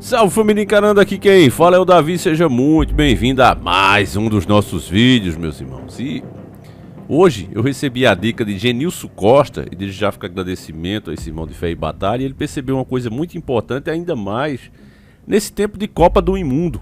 Salve família encarando aqui quem fala é o Davi, seja muito bem-vindo a mais um dos nossos vídeos, meus irmãos. E hoje eu recebi a dica de Genilson Costa, e desde já fica agradecimento a esse irmão de fé e batalha. Ele percebeu uma coisa muito importante, ainda mais nesse tempo de Copa do Imundo.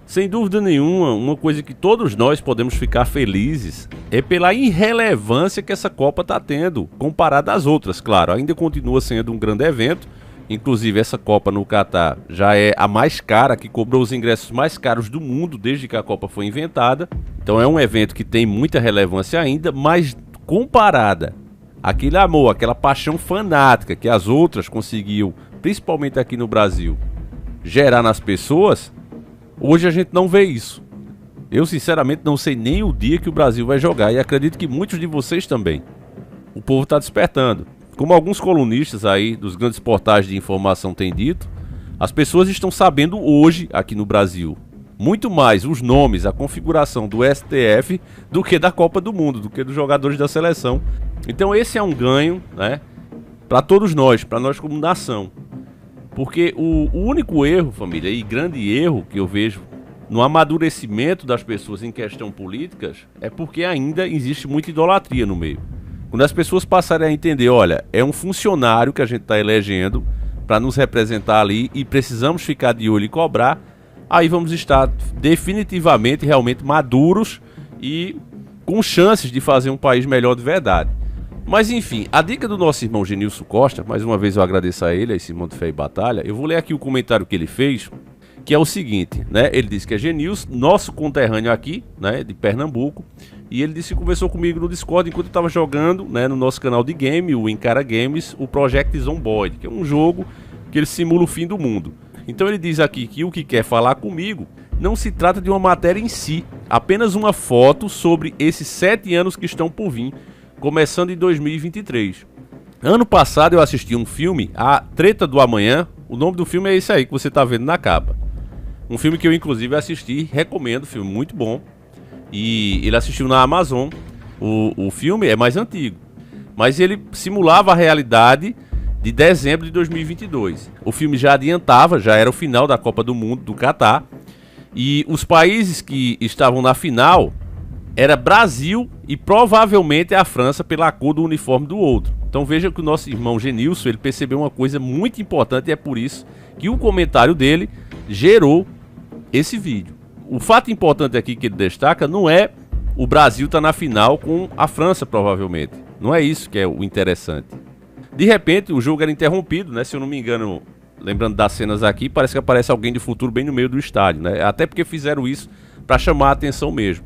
Sem dúvida nenhuma, uma coisa que todos nós podemos ficar felizes é pela irrelevância que essa Copa está tendo, comparada às outras. Claro, ainda continua sendo um grande evento. Inclusive essa Copa no Catar já é a mais cara, que cobrou os ingressos mais caros do mundo desde que a Copa foi inventada. Então é um evento que tem muita relevância ainda, mas comparada àquele amor, aquela paixão fanática que as outras conseguiu, principalmente aqui no Brasil, gerar nas pessoas, hoje a gente não vê isso. Eu sinceramente não sei nem o dia que o Brasil vai jogar, e acredito que muitos de vocês também. O povo está despertando. Como alguns colunistas aí dos grandes portais de informação têm dito, as pessoas estão sabendo hoje, aqui no Brasil, muito mais os nomes, a configuração do STF do que da Copa do Mundo, do que dos jogadores da seleção. Então esse é um ganho, né, para todos nós, para nós como nação. Porque o único erro, família, e grande erro que eu vejo no amadurecimento das pessoas em questão políticas é porque ainda existe muita idolatria no meio. Quando as pessoas passarem a entender, olha, é um funcionário que a gente está elegendo para nos representar ali e precisamos ficar de olho e cobrar, aí vamos estar definitivamente, realmente maduros e com chances de fazer um país melhor de verdade. Mas enfim, a dica do nosso irmão Genilson Costa, mais uma vez eu agradeço a ele, a esse irmão de fé e batalha, eu vou ler aqui o comentário que ele fez, que é o seguinte, né? Ele disse que é Genilson, nosso conterrâneo aqui, né, de Pernambuco, e ele disse que conversou comigo no Discord enquanto eu estava jogando, né, no nosso canal de game, o Encara Games, o Project Zomboid, que é um jogo que ele simula o fim do mundo. Então ele diz aqui que o que quer falar comigo não se trata de uma matéria em si, apenas uma foto sobre esses 7 anos que estão por vir, começando em 2023. Ano passado eu assisti um filme, A Treta do Amanhã, o nome do filme é esse aí que você está vendo na capa. Um filme que eu inclusive assisti, recomendo, filme muito bom. E ele assistiu na Amazon. O filme é mais antigo, mas ele simulava a realidade de dezembro de 2022. O filme já adiantava, já era o final da Copa do Mundo do Catar. E os países que estavam na final era Brasil e provavelmente a França, pela cor do uniforme do outro. Então veja que o nosso irmão Genilson, ele percebeu uma coisa muito importante, e é por isso que o comentário dele gerou esse vídeo. O fato importante aqui que ele destaca não é o Brasil estar na final com a França, provavelmente. Não é isso que é o interessante. De repente, o jogo era interrompido, né? Se eu não me engano, lembrando das cenas aqui, parece que aparece alguém de futuro bem no meio do estádio, né? Até porque fizeram isso para chamar a atenção mesmo.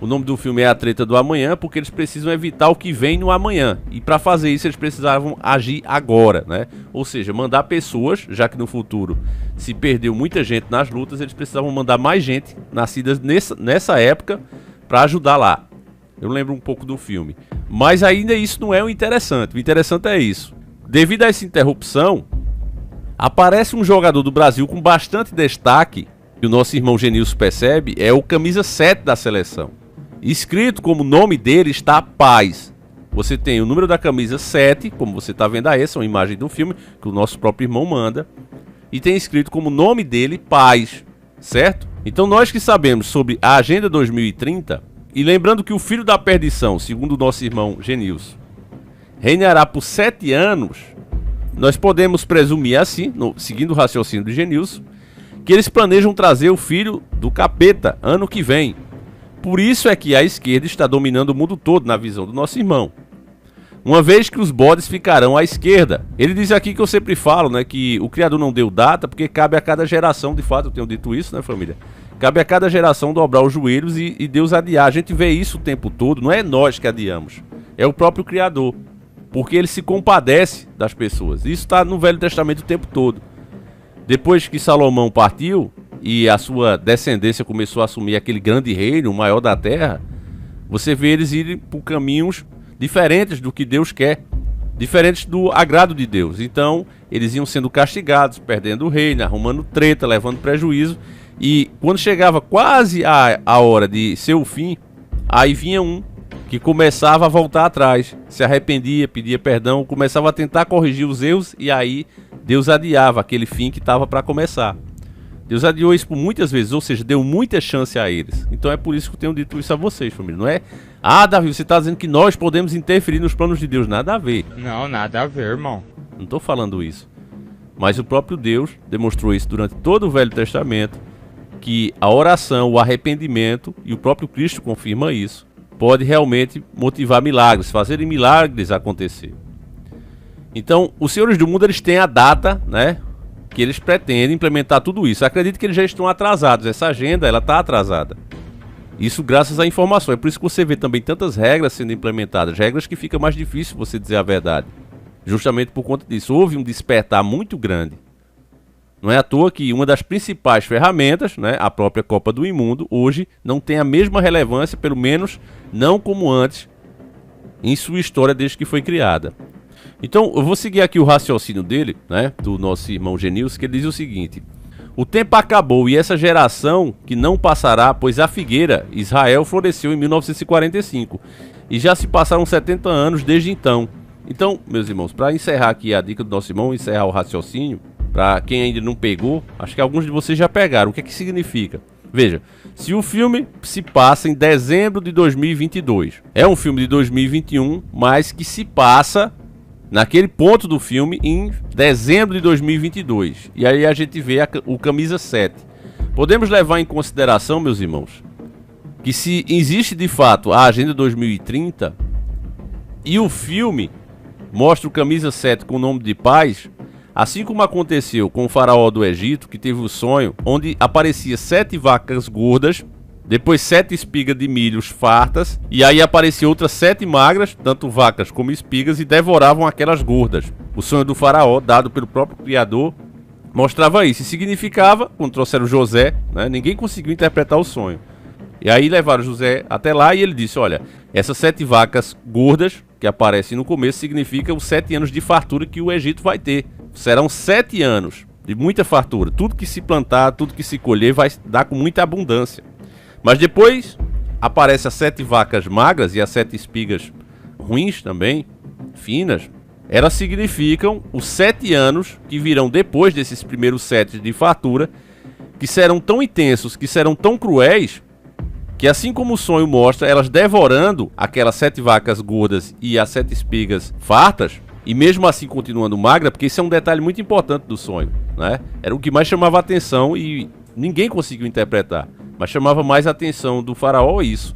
O nome do filme é A Treta do Amanhã, porque eles precisam evitar o que vem no amanhã. E para fazer isso eles precisavam agir agora, né? Ou seja, mandar pessoas, já que no futuro se perdeu muita gente nas lutas, eles precisavam mandar mais gente nascida nessa época para ajudar lá. Eu lembro um pouco do filme. Mas ainda isso não é o interessante. O interessante é isso. Devido a essa interrupção, aparece um jogador do Brasil com bastante destaque, que o nosso irmão Genilson percebe, é o camisa 7 da seleção. Escrito como nome dele está Paz. Você tem o número da camisa 7, como você está vendo aí, essa é uma imagem do filme que o nosso próprio irmão manda. E tem escrito como nome dele Paz, certo? Então nós que sabemos sobre a Agenda 2030, e lembrando que o filho da perdição, segundo o nosso irmão Genilson, reinará por 7 anos, nós podemos presumir assim, seguindo o raciocínio de Genilson, que eles planejam trazer o filho do capeta ano que vem. Por isso é que a esquerda está dominando o mundo todo na visão do nosso irmão. Uma vez que os bodes ficarão à esquerda. Ele diz aqui que eu sempre falo, né, que o Criador não deu data porque cabe a cada geração, de fato eu tenho dito isso, né, família? Cabe a cada geração dobrar os joelhos e Deus adiar. A gente vê isso o tempo todo, não é nós que adiamos, é o próprio Criador. Porque ele se compadece das pessoas. Isso está no Velho Testamento o tempo todo. Depois que Salomão partiu e a sua descendência começou a assumir aquele grande reino, o maior da terra, você vê eles irem por caminhos diferentes do que Deus quer, diferentes do agrado de Deus. Então, eles iam sendo castigados, perdendo o reino, arrumando treta, levando prejuízo. E quando chegava quase a hora de ser o fim, aí vinha um que começava a voltar atrás, se arrependia, pedia perdão, começava a tentar corrigir os erros e aí Deus adiava aquele fim que estava para começar. Deus adiou isso por muitas vezes, ou seja, deu muita chance a eles. Então é por isso que eu tenho dito isso a vocês, família. Não é, Davi, você está dizendo que nós podemos interferir nos planos de Deus. Nada a ver. Não, nada a ver, irmão. Não estou falando isso. Mas o próprio Deus demonstrou isso durante todo o Velho Testamento, que a oração, o arrependimento, e o próprio Cristo confirma isso, pode realmente motivar milagres, fazerem milagres acontecer. Então, os senhores do mundo, eles têm a data, né, que eles pretendem implementar tudo isso. Acredito que eles já estão atrasados. Essa agenda, ela está atrasada. Isso graças à informação. É por isso que você vê também tantas regras sendo implementadas. Regras que fica mais difícil você dizer a verdade. Justamente por conta disso. Houve um despertar muito grande. Não é à toa que uma das principais ferramentas, né, a própria Copa do Imundo, hoje não tem a mesma relevância, pelo menos não como antes, em sua história desde que foi criada. Então, eu vou seguir aqui o raciocínio dele, né, do nosso irmão Genilson, que ele diz o seguinte: o tempo acabou e essa geração que não passará, pois a figueira Israel floresceu em 1945 e já se passaram 70 anos desde então. Então, meus irmãos, para encerrar aqui a dica do nosso irmão, encerrar o raciocínio, para quem ainda não pegou, acho que alguns de vocês já pegaram. O que é que significa? Veja, se o filme se passa em dezembro de 2022, é um filme de 2021, mas que se passa naquele ponto do filme em dezembro de 2022. E aí a gente vê o camisa 7. Podemos levar em consideração, meus irmãos, que se existe de fato a Agenda 2030 e o filme mostra o camisa 7 com o nome de paz, assim como aconteceu com o faraó do Egito, que teve o sonho onde aparecia 7 vacas gordas, depois 7 espigas de milhos fartas, e aí apareciam outras 7 magras, tanto vacas como espigas, e devoravam aquelas gordas. O sonho do faraó, dado pelo próprio Criador, mostrava isso. E significava, quando trouxeram José, né, ninguém conseguiu interpretar o sonho. E aí levaram José até lá e ele disse: olha, essas 7 vacas gordas que aparecem no começo significam os 7 anos de fartura que o Egito vai ter. Serão 7 anos de muita fartura. Tudo que se plantar, tudo que se colher vai dar com muita abundância. Mas depois aparecem as 7 vacas magras e as 7 espigas ruins também, finas. Elas significam os 7 anos que virão depois desses primeiros 7 de fartura, que serão tão intensos, que serão tão cruéis, que assim como o sonho mostra, elas devorando aquelas 7 vacas gordas e as 7 espigas fartas, e mesmo assim continuando magra, porque isso é um detalhe muito importante do sonho, né? Era o que mais chamava a atenção e ninguém conseguiu interpretar. Mas chamava mais a atenção do faraó isso,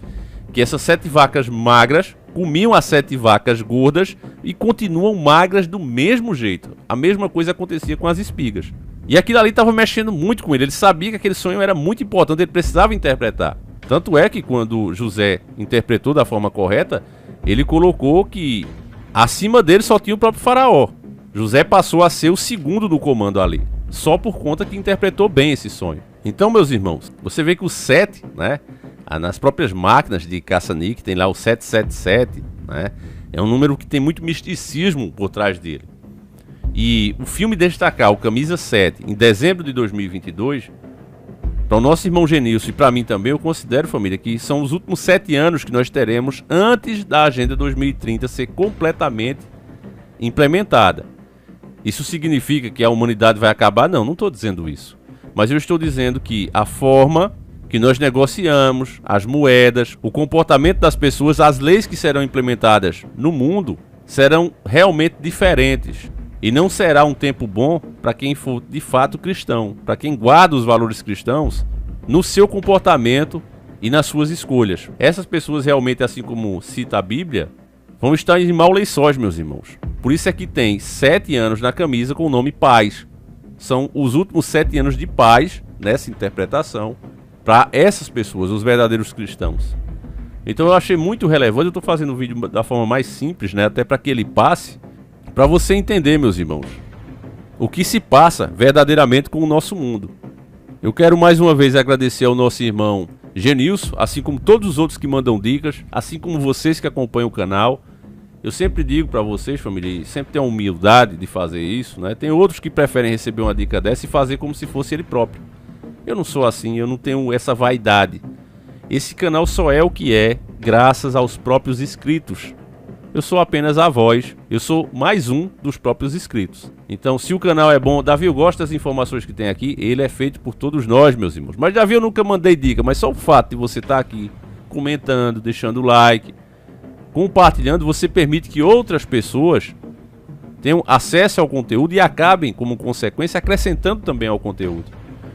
que essas 7 vacas magras comiam as 7 vacas gordas e continuam magras do mesmo jeito. A mesma coisa acontecia com as espigas. E aquilo ali estava mexendo muito com ele. Ele sabia que aquele sonho era muito importante, ele precisava interpretar. Tanto é que quando José interpretou da forma correta, ele colocou que acima dele só tinha o próprio faraó. José passou a ser o segundo no comando ali, só por conta que interpretou bem esse sonho. Então, meus irmãos, você vê que o 7, né, nas próprias máquinas de caça-níquel, tem lá o 777, né, é um número que tem muito misticismo por trás dele. E o filme destacar o camisa 7 em dezembro de 2022, para o nosso irmão Genilson e para mim também, eu considero, família, que são os últimos 7 anos que nós teremos antes da Agenda 2030 ser completamente implementada. Isso significa que a humanidade vai acabar? Não, não estou dizendo isso. Mas eu estou dizendo que a forma que nós negociamos, as moedas, o comportamento das pessoas, as leis que serão implementadas no mundo serão realmente diferentes. E não será um tempo bom para quem for de fato cristão, para quem guarda os valores cristãos no seu comportamento e nas suas escolhas. Essas pessoas realmente, assim como cita a Bíblia, vão estar em maus lençóis, meus irmãos. Por isso é que tem 7 anos na camisa com o nome paz. São os últimos 7 anos de paz, nessa interpretação, para essas pessoas, os verdadeiros cristãos. Então eu achei muito relevante, eu estou fazendo o vídeo da forma mais simples, né, até para que ele passe, para você entender, meus irmãos, o que se passa verdadeiramente com o nosso mundo. Eu quero mais uma vez agradecer ao nosso irmão Genilson, assim como todos os outros que mandam dicas, assim como vocês que acompanham o canal. Eu sempre digo para vocês, família, sempre tem a humildade de fazer isso, né? Tem outros que preferem receber uma dica dessa e fazer como se fosse ele próprio. Eu não sou assim, eu não tenho essa vaidade. Esse canal só é o que é graças aos próprios inscritos. Eu sou apenas a voz, eu sou mais um dos próprios inscritos. Então, se o canal é bom, Davi, eu gosto das informações que tem aqui, ele é feito por todos nós, meus irmãos. Mas Davi, eu nunca mandei dica, mas só o fato de você estar aqui comentando, deixando like, compartilhando, você permite que outras pessoas tenham acesso ao conteúdo e acabem, como consequência, acrescentando também ao conteúdo.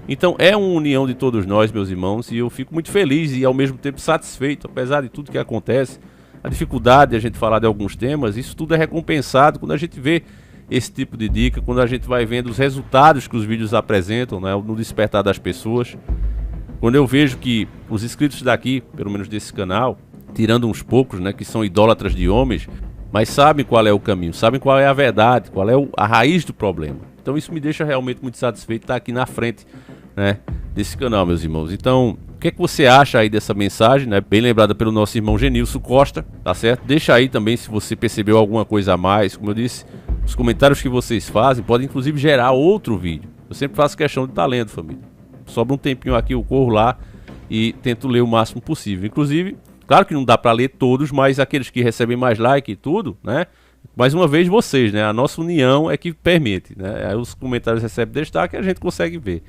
Então, é uma união de todos nós, meus irmãos, e eu fico muito feliz e ao mesmo tempo satisfeito, apesar de tudo que acontece. A dificuldade de a gente falar de alguns temas, isso tudo é recompensado quando a gente vê esse tipo de dica, quando a gente vai vendo os resultados que os vídeos apresentam, né, no despertar das pessoas. Quando eu vejo que os inscritos daqui, pelo menos desse canal, tirando uns poucos, né, que são idólatras de homens, mas sabem qual é o caminho, sabem qual é a verdade, qual é a raiz do problema. Então isso me deixa realmente muito satisfeito de estar aqui na frente, né, desse canal, meus irmãos. Então, o que é que você acha aí dessa mensagem, né? Bem lembrada pelo nosso irmão Genilson Costa, tá certo? Deixa aí também se você percebeu alguma coisa a mais. Como eu disse, os comentários que vocês fazem podem inclusive gerar outro vídeo. Eu sempre faço questão de estar lendo, família. Sobra um tempinho aqui, eu corro lá e tento ler o máximo possível. Inclusive, claro que não dá para ler todos, mas aqueles que recebem mais like e tudo, né? Mais uma vez vocês, né? A nossa união é que permite, né? Aí os comentários recebem destaque e a gente consegue ver.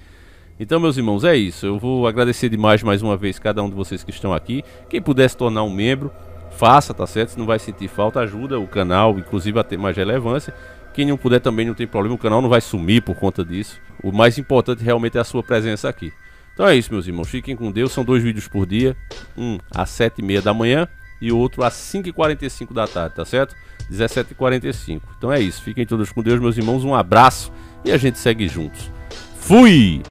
Então, meus irmãos, é isso. Eu vou agradecer demais mais uma vez cada um de vocês que estão aqui. Quem puder se tornar um membro, faça, tá certo? Se não vai sentir falta, ajuda o canal, inclusive a ter mais relevância. Quem não puder também não tem problema, o canal não vai sumir por conta disso. O mais importante realmente é a sua presença aqui. Então é isso, meus irmãos. Fiquem com Deus. São 2 vídeos por dia. Um às 7h30 da manhã e outro às 5h45 da tarde, tá certo? 17h45. Então é isso. Fiquem todos com Deus, meus irmãos. Um abraço e a gente segue juntos. Fui!